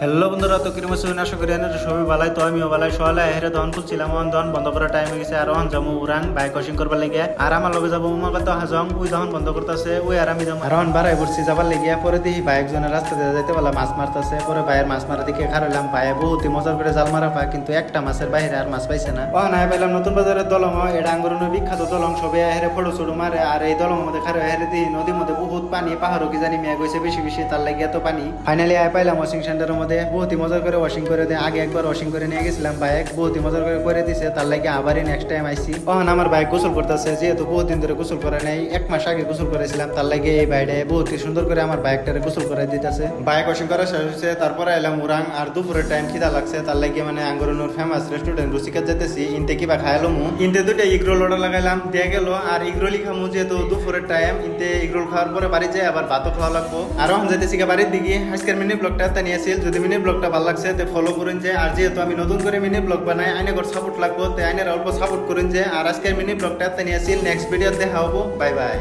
Hello বন্ধুরা, তো কিরম আছেন? আশা করি আপনারা সবাই ভালো। তো আমিও ভালো। সকালে হেরে দহন খুলছিলাম, দহন বন্ধ করার টাইম হয়ে গেছে। আর অহন যাবো উড়ান বাইক ওয়াশিং করবার লেগে। আর আমার লগে যাবো উমা কত হাজং, ওই দহন বন্ধ করতেছে, ওই আর আমি যাবো। আর অহন বাড়াই পড়ছি যাবার লেগে। পরে দেখি ভাই একজনের রাস্তা দিয়ে যাইতে বলা মাছ মারতেছে। পরে ভাইয়ের মাছ মারা দিকে খারাইলাম। ভাইয়ে বহুত মজার করে জাল মারা পায়, কিন্তু একটা মাছের বাইরে আর মাছ পাইছে না। অহন আয় পাইলাম নতুন বাজারের দলং। এটা আঙ্গুরনের বিখ্যাত দলং, সবাই হেরে ফটো ছড়ু মারে। আর এই দলং মধ্যে খারে হেরে দিই নদীর মধ্যে বহুত পানি, পাহাড়ও কি জানি মেয়ে গেছে বেশি বেশি, তার লাগে এত পানি। ফাইনালি আয় পাইলাম ওয়াশিং সেন্টারের মধ্যে। বহুত মজা করে ওয়াশিং করে দেয়। আগে একবার ওয়াশিং করে নিয়ে গেছিলাম, বাইক বহুত মজা করে দিছে। তার লাগে আবারই নেক্সট টাইম আইসি। তখন আমার বাইক গোসল করতেছে, যেহেতু বহুত দিন ধরে গোসল করে নাই, 1 মাস আগে গোসল করেছিলাম। তার লাগে এই বাইরে বহুত সুন্দর করে আমার বাইকটারে গোসল করে দিতেছে। বাইক ওয়াশিং করা শেষ হয়েছে, তারপরে এলাম উড়াং। আর দুপুরের টাইম খিদা লাগছে, তার লাগে মানে আঙ্গুরনুর ফেমাস রেস্টুরেন্ট রুচিকাত যেতেছি। ইনতে কিবা খাইলো মু, ইনতে দুইটা ইগরোল অর্ডার লাগাইলাম, দিয়ে গেল। আর ইগরোলই খামু, যেহেতু দুপুরের টাইম। ইনতে ইগরোল খাওয়ার পরে বাড়ি যাই, আবার ভাতও খাওয়া লাগবো। আর এখন যেতেছি বাড়ির দিকে। আজকের মিনি ব্লগটা নিয়েছিল। যদি মিনি ব্লগটা ভালো লাগছে তো ফলো করুন যে। আর যেহেতু আমি নতুন করে মিনি ব্লগ বানাই, আইনের সাপোর্ট লাগবো, তো আইনের অল্প সাপোর্ট করুন যে। আর আজকের মিনি ব্লগটা নিয়েছিল। নেক্সট ভিডিও দেখা হবো। Bye bye.